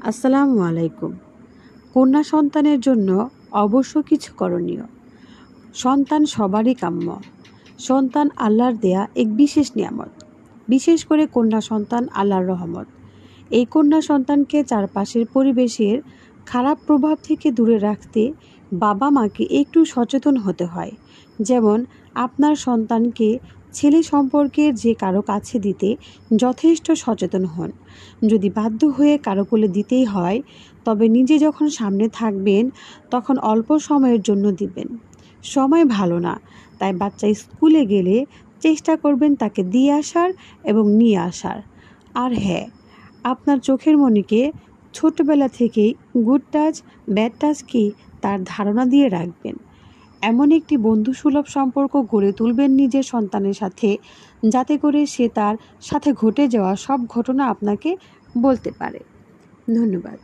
আসসালামু আলাইকুম। কন্যা সন্তানের জন্য অবশ্য কিছু করণীয়। সন্তান সবারই কাম্য। সন্তান আল্লাহর দেয়া এক বিশেষ নিয়ামত। বিশেষ করে কন্যা সন্তান আল্লাহর রহমত। এই কন্যা সন্তানকে চারপাশের পরিবেশের খারাপ প্রভাব থেকে দূরে রাখতে বাবা মাকে একটু সচেতন হতে হয়। যেমন আপনার সন্তানকে ছেলে সম্পর্কে যে কারো কাছে দিতে যথেষ্ট সচেতন হন। যদি বাধ্য হয়ে কারো কোলে দিতেই হয়, তবে নিজে যখন সামনে থাকবেন তখন অল্প সময়ের জন্য দিবেন। সময় ভালো না, তাই বাচ্চা স্কুলে গেলে চেষ্টা করবেন তাকে দিয়ে আসার এবং নিয়ে আসার। আর হ্যাঁ, আপনার চোখের মনিকে ছোটবেলা থেকেই গুড টাচ ব্যাড টাচ কি তার ধারণা দিয়ে রাখবেন। এমন একটি বন্ধুসুলভ সম্পর্ক গড়ে তুলবেন নিজের সন্তানের সাথে, যাতে করে সে তার সাথে ঘটে যাওয়া সব ঘটনা আপনাকে বলতে পারে। ধন্যবাদ।